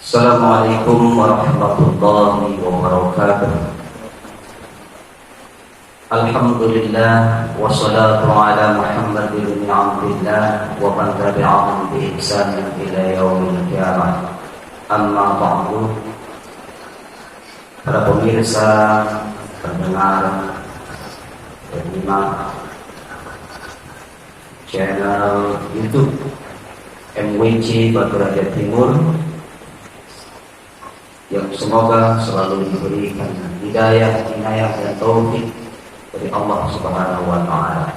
Assalamualaikum warahmatullahi wabarakatuh. Alhamdulillah wassalatu ala Muhammadin bin Abdillah wa man tabi'ahum bi ihsan ila yaumil qiyamah. Amma ba'du. Para pemirsa, pendengar, penyimak channel YouTube MWC Batu Raja Timur, yang semoga selalu diberikan hidayah, inayah dan taufik dari Allah Subhanahu wa taala.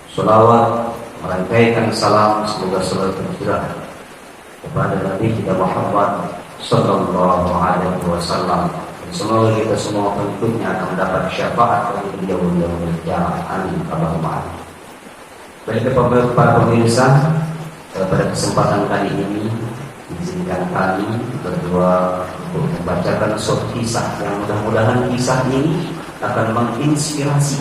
Shalawat merangkaikan salam semoga selalu tercurah kepada Nabi kita Muhammad sallallahu alaihi wasallam. Semoga kita semua tentunya akan mendapat syafaat dari beliau berjalan. Amin. Allahumma amin. Baik para pemirsa, pada kesempatan kali ini izinkan kami berdua untuk membacakan suatu kisah yang mudah-mudahan kisah ini akan menginspirasi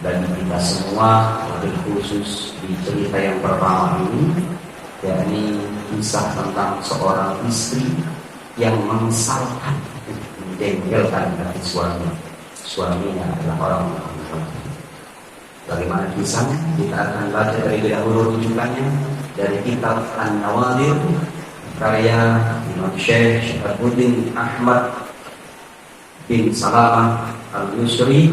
bagi kita semua, lebih khusus di cerita yang pertama ini, yakni kisah tentang seorang istri yang menyesalkan, menjengkelkan hati suaminya adalah orang Muhammad. Bagaimana kisahnya? Kita akan baca dari dahulu rujukannya dari kitab An-Nawadir karya Imam Syekh Syahabuddin Ahmad bin Salamah Al-Yusri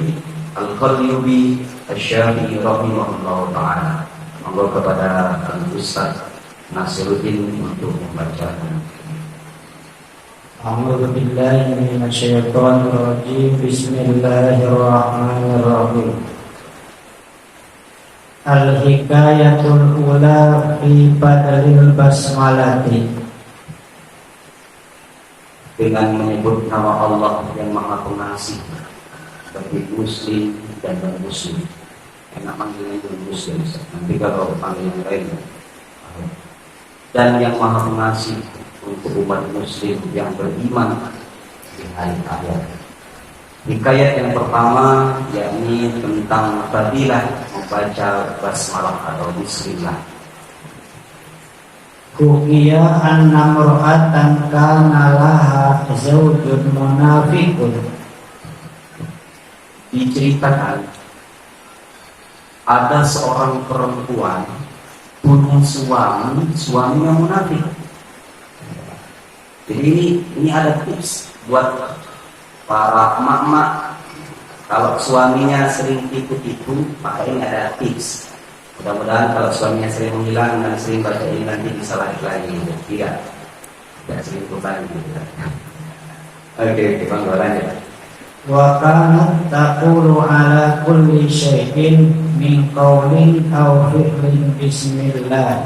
Al-Khalyubi Asy-Syafi'i rahimahullah ta'ala. Monggo kepada Al-Ustaz Nasiruddin untuk membacakan. A'udzu billahi minasyaitonir rajim. Bismillahirrahmanirrahim. Al-hikayatul ula fi badalil basmalati. Dengan menyebut nama Allah yang Maha Pengasih bagi muslim dan non-muslim. Enak manggilnya itu muslim, nanti kalau panggil yang lain. Dan yang Maha Pengasih untuk umat muslim yang beriman di hari akhir. Hikayat yang pertama yakni tentang fadilah membaca basmalah atau bismillah. Kukiya anna mur'atan kana laha zawjun munafiqun. Diceritakan ada seorang perempuan punya suaminya munafik. Jadi ini ada tips buat para emak-emak, kalau suaminya sering tipu-tipu, maka ini ada tips. Mudah-mudahan kalau suaminya sering menghilang dan sering baca ini nanti bisa lagi tidak sering lupa gitu. Oke, bangga lanjut. Wa kanat taqulu ala kulli syai'in min qawlin aw fi'lin bismillah.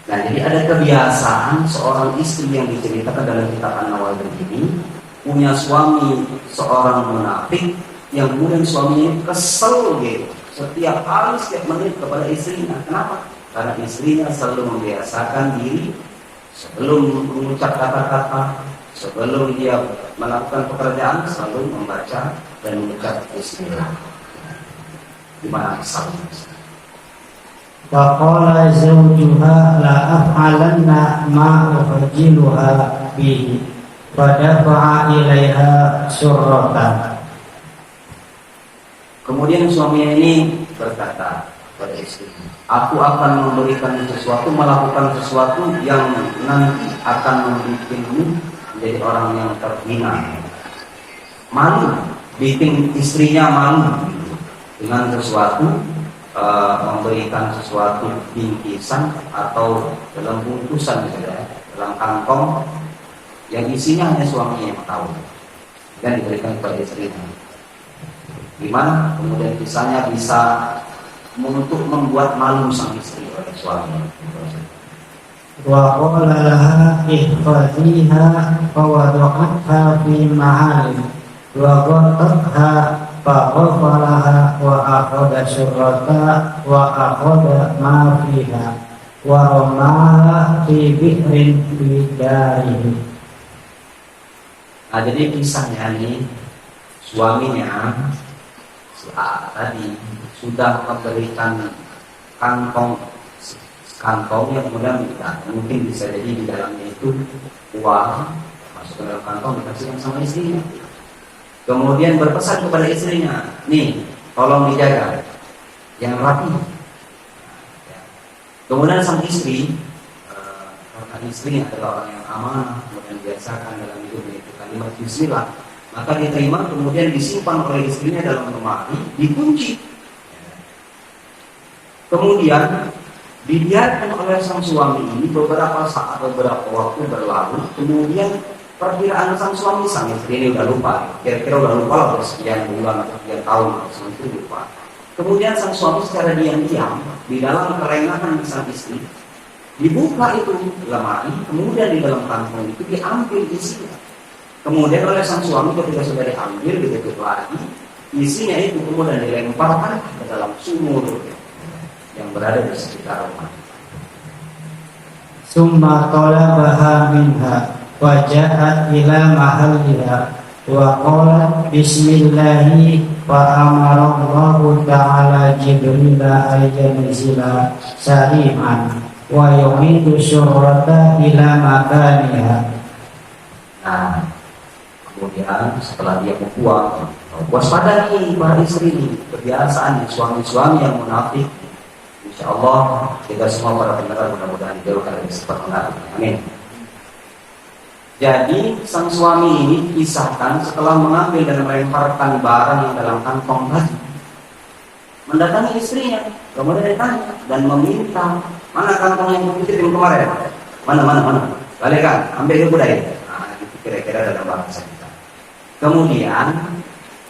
Nah, jadi ada kebiasaan seorang istri yang diceritakan dalam kitab An-Nawadir ini punya suami seorang munafik yang kemudian suaminya kesel gitu setiap hari, setiap menit kepada istrinya. Kenapa? Karena istrinya selalu membiasakan diri sebelum mengucap kata-kata, sebelum dia melakukan pekerjaan selalu membaca dan mengucap bismillah. Gimana kesalnya? Faqala zawjuha la af'alanna ma ufajiluha bihi fadafa'a ilaiha surratan. Kemudian suaminya ini berkata pada istri, aku akan memberikan sesuatu, melakukan sesuatu yang nanti akan membuatmu menjadi orang yang terhina, malu, bikin istrinya malu dengan sesuatu, memberikan sesuatu bingkisan atau dalam bungkusan dalam kantong yang isinya hanya suaminya yang tahu dan diberikan kepada istrinya. Gimana kemudian kisahnya bisa untuk membuat malu sang istri oleh suami. Wa qala laha ihfaziha fa wada'atha fi ma'ali wa ghatatha fa ghafalaha wa akhadha syurrata wa akhadha ma fiha wa ramaha fi bi'rin fi darihi. Nah, jadi kisahnya ini suaminya tadi sudah memberikan kantong kantong yang kemudian mungkin bisa jadi di dalamnya itu uang, masuk ke dalam kantong dikasihkan sama istrinya. Kemudian berpesan kepada istrinya, nih tolong dijaga, jangan rapi. Kemudian sang istri, karena istrinya adalah orang yang amanah, kemudian biasakan dalam hidupnya itu kalimat bismillah, maka diterima kemudian disimpan oleh istrinya dalam lemari, dikunci. Kemudian dibiarkan oleh sang suami ini beberapa saat, beberapa waktu berlalu. Kemudian perkiraan sang suami, sang istri ini udah lupa, kira-kira udah lupa lah sekian bulan atau sekian tahun, sang istri lupa. Kemudian sang suami secara diam-diam di dalam kerengahan sang istri dibuka itu lemari, kemudian di dalam kantong itu diambil isinya. Kemudian oleh sang suami ketika sudah diambil, ditutup lagi, isinya itu kemudian dilemparkan ke dalam sumur yang berada di sekitar rumah. Summa talabaha minha wa ja'at ila mahalliha wa qalat bismillahi wa amara Allahu ta'ala Jibril ay yanzila sariman wa yumitu surata ila makaniha. Nah, kemudian setelah dia membuang, waspadai para istri ini, kebiasaan suami-suami yang munafik. InsyaAllah kita semua para pendengar mudah-mudahan dijauhkan dari sifat munafik. Amin. Jadi sang suami ini kisahkan setelah mengambil dan melemparkan barang yang dalam kantong tadi, mendatangi istrinya, kemudian ditanya dan meminta, mana kantong yang kutitipin kemarin? Mana? Balikan, ambil ke budaya. Nah, itu kira-kira dalam bahasa kita. Kemudian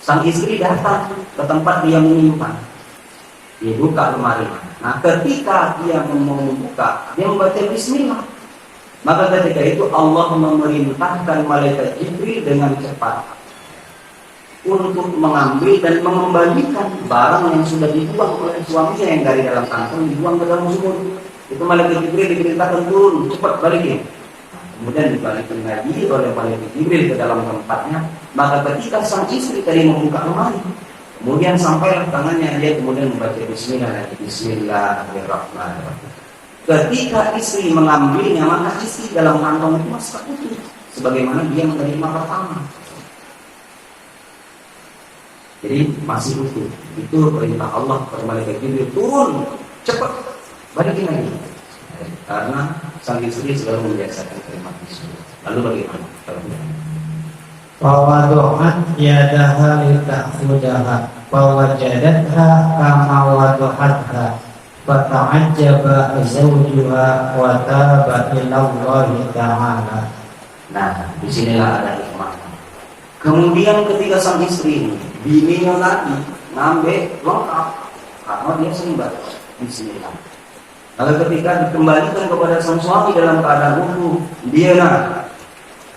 sang istri datang ke tempat dia menyimpan, dibuka lemari. Nah, ketika dia mau membuka, dia membaca bismillah. Maka ketika itu Allah memerintahkan malaikat Jibril dengan cepat untuk mengambil dan mengembalikan barang yang sudah dibuang oleh suaminya yang dari dalam kantong dibuang ke dalam sumur. Itu malaikat Jibril diperintahkan turun, cepat balikin. Kemudian dibalikin lagi oleh malaikat Jibril ke dalam tempatnya. Maka ketika sang istri tadi membuka lemari, kemudian sampailah tangannya, dia kemudian membaca Bismillahirrahmanirrahim. Ketika istri mengambilnya, maka istri dalam kantong itu masih utuh, sebagaimana dia menerima pertama. Jadi masih utuh. Itu perintah Allah kepada malaikat Jibril, turun, cepat, balikin lagi. Karena sang istri selalu membiasakan kalimat Bismillah. Lalu bagaimana? Fawadu'at yadaha lita'khudaha fawajadatha kama wadu'atha fata'ajjaba zawjuha wa taba ilallahi ta'ala. Nah, disinilah ada hikmahnya. Kemudian ketika sang istri ini bininya lagi ngambil lengkap karena dia sering baca Bismillah. Lalu ketika dikembalikan kepada sang suami dalam keadaan utuh, dia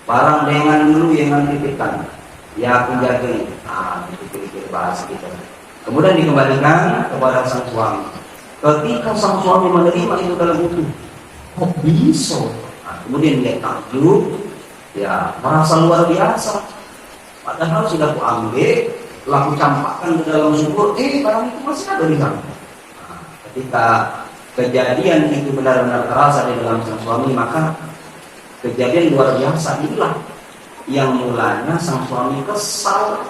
barang dengan dulu yang titipkan, ya aku jaga. Nah, itu bahasa kita. Kemudian dikembalikan kepada sang suami. Ketika sang suami menerima itu dalam utuh, kok bisa? Nah, kemudian dia takjub, ya merasa luar biasa. Padahal sudah aku ambil, laku campakkan ke dalam sumur, barang itu masih ada di sana. Nah, ketika kejadian itu benar-benar terasa di dalam sang suami, maka kejadian luar biasa inilah yang mulanya sang suami kesal,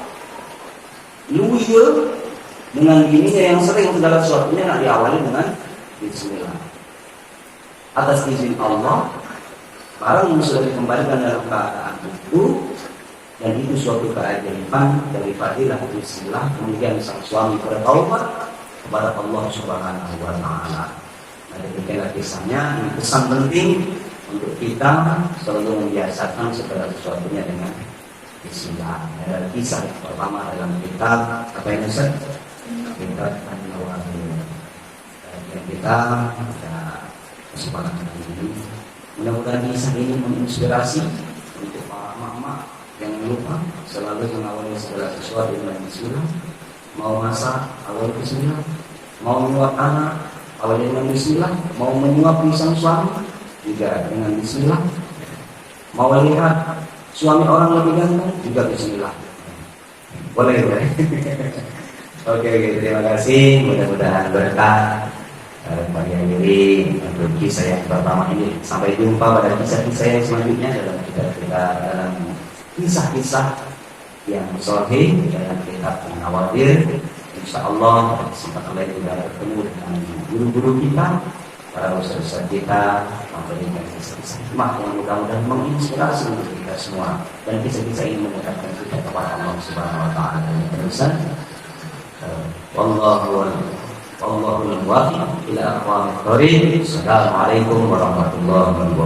luye dengan bininya yang sering segala sesuatunya nak diawali dengan Bismillah. Atas izin Allah, barang yang sudah dikembalikan dalam keadaan itu, dan itu suatu keajaiban dari fadilah Bismillah. Kemudian sang suami bertaubat kepada Allah Subhanahu wa Ta'ala. Nah, demikianlah kisahnya. Ini pesan penting untuk kita selalu membiasakan segala sesuatunya dengan Bismillah. Ada kisah yang pertama dalam kitab apa yang Ustaz? Kitab An-Nawawi. Yang kita pada kesempatan ini, mudah-mudahan kisah ini menginspirasi untuk para mama yang lupa selalu mengawali segala sesuatu dengan Bismillah. Mau masak, awal Bismillah. Mau menyuap anak, awal dengan Bismillah. Mau menyuap sang suami, juga dengan Bismillah. Mau lihat suami orang lebih ganteng, juga Bismillah. Boleh. Oke, terima kasih. Mudah-mudahan berkah Diri untuk kisah yang pertama ini. Sampai jumpa pada kisah-kisah yang selanjutnya dalam kisah-kisah yang sahih dalam kitab An-Nawadir. Insyaallah pada kesempatan lain kita bertemu dengan guru-guru kita, para ustaz kita, memberikan kisah-kisah hikmah yang mudah-mudahan menginspirasi untuk kita semua, dan kisah-kisah ini mendekatkan kita kepada Allah Subhanahu wa taala. Terusan Wallahul muwaffiq ila aqwamit thoriq. Assalamualaikum warahmatullahi wabarakatuh.